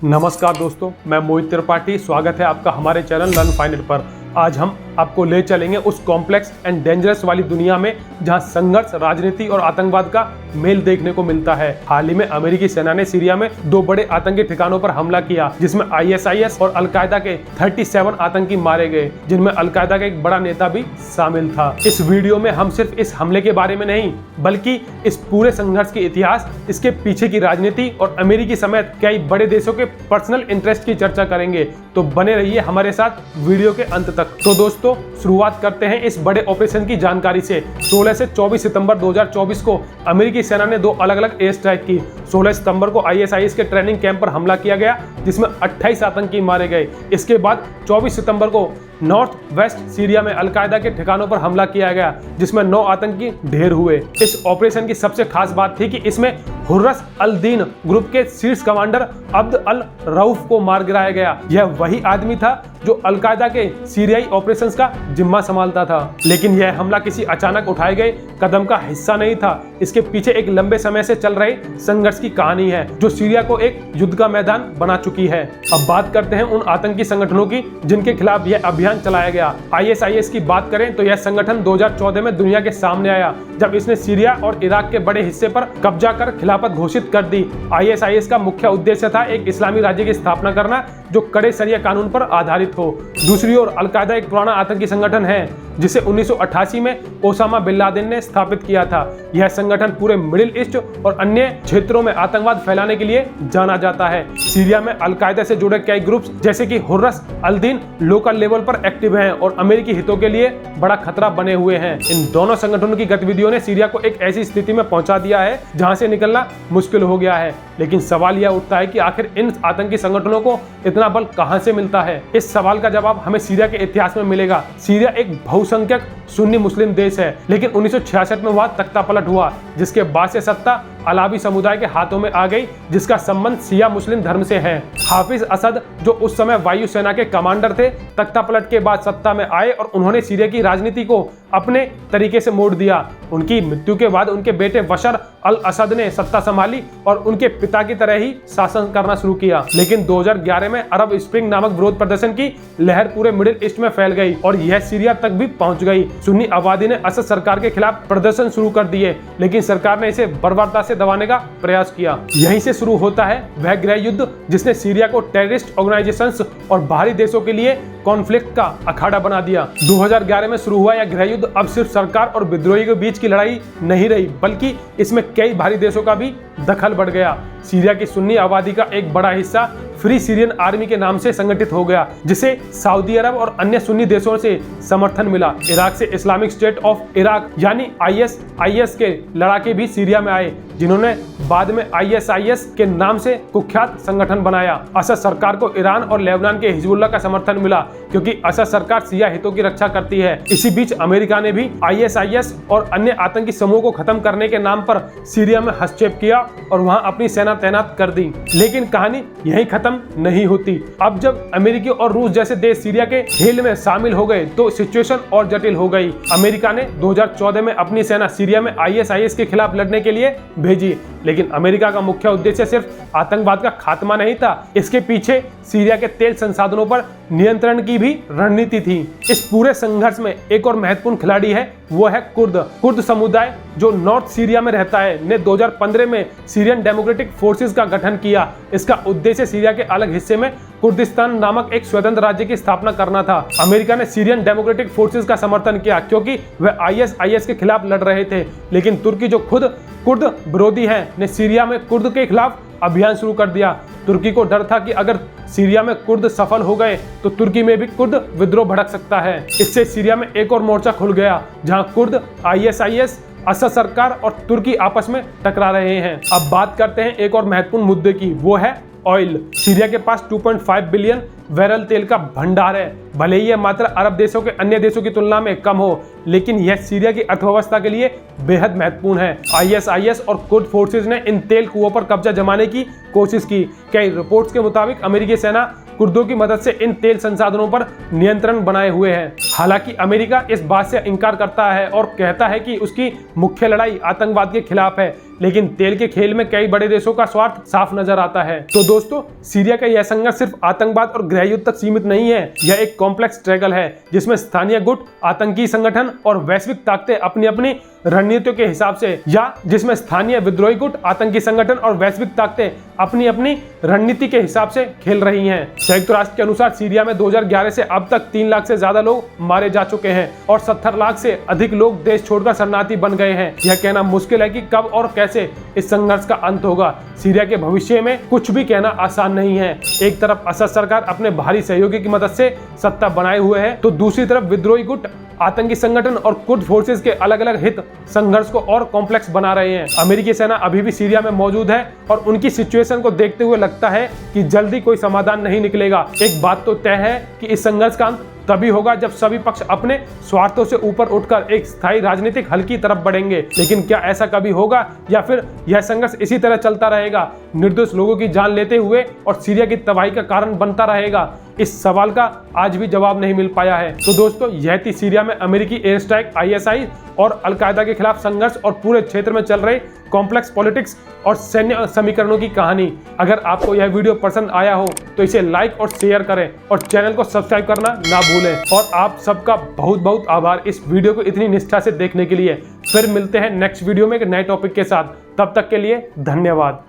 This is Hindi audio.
नमस्कार दोस्तों, मैं मोहित त्रिपाठी। स्वागत है आपका हमारे चैनल लर्न फाइंड इट पर। आज हम आपको ले चलेंगे उस कॉम्प्लेक्स एंड डेंजरस वाली दुनिया में जहां संघर्ष, राजनीति और आतंकवाद का मेल देखने को मिलता है। हाल ही में अमेरिकी सेना ने सीरिया में 2 बड़े आतंकी ठिकानों पर हमला किया, जिसमें ISIS और अलकायदा के 37 आतंकी मारे गए, जिनमें अलकायदा का एक बड़ा नेता भी शामिल था। इस वीडियो में हम सिर्फ इस हमले के बारे में नहीं, बल्कि इस पूरे संघर्ष के इतिहास, इसके पीछे की राजनीति और अमेरिकी समेत कई बड़े देशों के पर्सनल इंटरेस्ट की चर्चा करेंगे। तो बने रहिए हमारे साथ वीडियो के अंत तक। तो दोस्तों, शुरुआत करते हैं इस बड़े ऑपरेशन की जानकारी से। 16 से 24 सितंबर 2024 को अमेरिकी सेना ने 2 अलग-अलग एयर स्ट्राइक की। 16 सितंबर को ISIS के ट्रेनिंग कैंप पर हमला किया गया, जिसमें 28 आतंकी मारे गए। इसके बाद 24 सितंबर को नॉर्थ वेस्ट सीरिया में अलकायदा के ठिकानों पर हमला किया गया, जिसमें 9 आतंकी ढेर हुए। इस ऑपरेशन की सबसे खास बात थी कि इसमें हुर्रस अल दीन ग्रुप के शीर्ष कमांडर अब्द अल रऊफ को मार गिराया गया। यह वही आदमी था जो अलकायदा के सीरियाई ऑपरेशंस का जिम्मा संभालता था। लेकिन यह हमला किसी अचानक उठाए गए कदम का हिस्सा नहीं था। इसके पीछे एक लंबे समय से चल रहे संघर्ष की कहानी है, जो सीरिया को एक युद्ध का मैदान बना चुकी है। अब बात करते हैं उन आतंकी संगठनों की जिनके खिलाफ यह अभियान चलाया गया। ISIS की बात करें तो यह संगठन 2014 में दुनिया के सामने आया, जब इसने सीरिया और इराक के बड़े हिस्से पर कब्जा कर खिलाफत घोषित कर दी। ISIS का मुख्य उद्देश्य था एक इस्लामी राज्य की स्थापना करना, जो कड़े शरिया कानून पर आधारित हो। दूसरी ओर अलकायदा एक पुराना आतंकी संगठन है, जिसे 1988 में ओसामा बिन लादेन ने स्थापित किया था। यह संगठन पूरे मिडिल ईस्ट और अन्य क्षेत्रों में आतंकवाद फैलाने के लिए जाना जाता है। सीरिया में अलकायदा से जुड़े कई ग्रुप्स जैसे कि हुर्रस अल दीन लोकल लेवल पर एक्टिव हैं और अमेरिकी हितों के लिए बड़ा खतरा बने हुए हैं। इन दोनों संगठनों की गतिविधियों ने सीरिया को एक ऐसी स्थिति में पहुंचा दिया है जहां से निकलना मुश्किल हो गया है। लेकिन सवाल यह उठता है कि आखिर इन आतंकी संगठनों को इतना बल कहां से मिलता है। इस सवाल का जवाब हमें सीरिया के इतिहास में मिलेगा। सीरिया एक बहुसंख्यक सुन्नी मुस्लिम देश है, लेकिन 1966 में वहां तख्तापलट हुआ, जिसके बाद से सत्ता अलावी समुदाय के हाथों में आ गई, जिसका संबंध शिया मुस्लिम धर्म से है। हाफिज असद, जो उस समय वायुसेना के कमांडर थे, तख्तापलट के बाद सत्ता में आए और उन्होंने सीरिया की राजनीति को अपने तरीके से मोड़ दिया। उनकी मृत्यु के बाद उनके बेटे बशर अल असद ने सत्ता संभाली और उनके पिता की तरह ही शासन करना शुरू किया। लेकिन 2011 में अरब स्प्रिंग नामक विरोध प्रदर्शन की लहर पूरे मिडिल ईस्ट में फैल गई और यह सीरिया तक भी पहुंच गई। सुन्नी आबादी ने असद सरकार के खिलाफ प्रदर्शन शुरू कर दिए, लेकिन सरकार ने इसे बर्बरता से दबाने का प्रयास किया। यहीं से शुरू होता है वह गृह युद्ध, जिसने सीरिया को टेररिस्ट ऑर्गेनाइजेशंस और बाहरी देशों के लिए कॉन्फ्लिक्ट का अखाड़ा बना दिया। 2011 में शुरू हुआ यह गृह युद्ध अब सिर्फ सरकार और विद्रोही के बीच की लड़ाई नहीं रही, बल्कि इसमें कई बाहरी देशों का भी दखल बढ़ गया। सीरिया की सुन्नी आबादी का एक बड़ा हिस्सा फ्री सीरियन आर्मी के नाम से संगठित हो गया, जिसे सऊदी अरब और अन्य सुन्नी देशों से समर्थन मिला। इराक से इस्लामिक स्टेट ऑफ इराक यानी ISIS के लड़ाके भी सीरिया में आए, जिन्होंने बाद में ISIS के नाम से कुख्यात संगठन बनाया। असद सरकार को ईरान और लेबनान के हिजबुल्लाह का समर्थन मिला, क्योंकि असद सरकार शिया हितों की रक्षा करती है। इसी बीच अमेरिका ने भी ISIS और अन्य आतंकी समूह को खत्म करने के नाम पर सीरिया में हस्तक्षेप किया और वहां अपनी सेना तैनात कर दी। लेकिन कहानी यहीं खत्म नहीं होती। अब जब अमेरिकी और रूस जैसे देश सीरिया के खेल में शामिल हो गए, तो सिचुएशन और जटिल हो गई। अमेरिका ने 2014 में अपनी सेना सीरिया में ISIS के खिलाफ लड़ने के लिए भेजी, लेकिन अमेरिका का मुख्य उद्देश्य सिर्फ आतंकवाद का खात्मा नहीं था। इसके पीछे सीरिया के तेल संसाधनों पर नियंत्रण की भी रणनीति थी। इस पूरे संघर्ष में एक और महत्वपूर्ण खिलाड़ी है, वो है कुर्द समुदाय, जो नॉर्थ सीरिया में रहता है, ने 2015 में सीरियन डेमोक्रेटिक फोर्सेस का गठन किया। इसका उद्देश्य सीरिया के अलग हिस्से में कुर्दिस्तान नामक एक स्वतंत्र राज्य की स्थापना करना था। अमेरिका ने सीरियन डेमोक्रेटिक फोर्सेस का समर्थन किया, क्योंकि वह ISIS के खिलाफ लड़ रहे थे। लेकिन तुर्की, जो खुद कुर्द विरोधी है, ने सीरिया में कुर्द के खिलाफ अभियान शुरू कर दिया। तुर्की को डर था कि अगर सीरिया में कुर्द सफल हो गए तो तुर्की में भी कुर्द विद्रोह भड़क सकता है। इससे सीरिया में एक और मोर्चा खुल गया, जहां कुर्द, ISIS, असद सरकार और तुर्की आपस में टकरा रहे हैं। अब बात करते हैं एक और महत्वपूर्ण मुद्दे की, वो है ऑयल। सीरिया के पास 2.5 बिलियन बैरल तेल का भंडार है। भले ही यह मात्रा अरब देशों के अन्य देशों की तुलना में कम हो, लेकिन यह सीरिया की अर्थव्यवस्था के लिए बेहद महत्वपूर्ण है। ISIS और कुर्द फोर्सेस ने इन तेल कुओं पर कब्जा जमाने की कोशिश की। कई रिपोर्ट्स के मुताबिक अमेरिकी सेना कुर्दों की मदद से इन तेल संसाधनों पर नियंत्रण बनाए हुए है। हालांकि अमेरिका इस बात से इनकार करता है और कहता है कि उसकी मुख्य लड़ाई आतंकवाद के खिलाफ है, लेकिन तेल के खेल में कई बड़े देशों का स्वार्थ साफ नजर आता है। तो दोस्तों, सीरिया का यह संघर्ष सिर्फ आतंकवाद और गृह युद्ध तक सीमित नहीं है। यह एक कॉम्प्लेक्स स्ट्रगल है जिसमें स्थानीय गुट, आतंकी संगठन और वैश्विक ताकतें अपनी अपनी रणनीतियों के हिसाब से जिसमें स्थानीय विद्रोही गुट, आतंकी संगठन और वैश्विक ताकतें अपनी अपनी रणनीति के हिसाब से खेल रही हैं। संयुक्त राष्ट्र के अनुसार सीरिया में 2011 से अब तक 3 लाख से ज्यादा लोग मारे जा चुके हैं और 70 लाख से अधिक लोग देश छोड़कर शरणार्थी बन गए हैं। यह कहना मुश्किल है कि कब और कैसे इस संघर्ष का अंत होगा। सीरिया के भविष्य में कुछ भी कहना आसान नहीं है। एक तरफ असद सरकार अपने भारी सहयोगी की मदद से सत्ता बनाए हुए है, तो दूसरी तरफ विद्रोही गुट, आतंकी संगठन और कुर्द फोर्सेस के अलग अलग हित संघर्ष को और कॉम्प्लेक्स बना रहे हैं। अमेरिकी सेना अभी भी सीरिया में मौजूद है और उनकी सिचुएशन को देखते हुए लगता है कि जल्दी कोई समाधान नहीं निकलेगा। एक बात तो तय है कि इस संघर्ष का अंत तभी होगा जब सभी पक्ष अपने स्वार्थों से ऊपर उठकर एक स्थायी राजनीतिक हल की तरफ बढ़ेंगे। लेकिन क्या ऐसा कभी होगा या फिर यह संघर्ष इसी तरह चलता रहेगा, निर्दोष लोगों की जान लेते हुए और सीरिया की तबाही का कारण बनता रहेगा? इस सवाल का आज भी जवाब नहीं मिल पाया है। तो दोस्तों, यह थी सीरिया में अमेरिकी एयर स्ट्राइक, ISI और अलकायदा के खिलाफ संघर्ष और पूरे क्षेत्र में चल रहे कॉम्प्लेक्स पॉलिटिक्स और सैन्य समीकरणों की कहानी। अगर आपको यह वीडियो पसंद आया हो तो इसे लाइक और शेयर करें और चैनल को सब्सक्राइब करना ना भूलें। और आप सबका बहुत बहुत आभार इस वीडियो को इतनी निष्ठा से देखने के लिए। फिर मिलते हैं नेक्स्ट वीडियो में एक नए टॉपिक के साथ। तब तक के लिए धन्यवाद।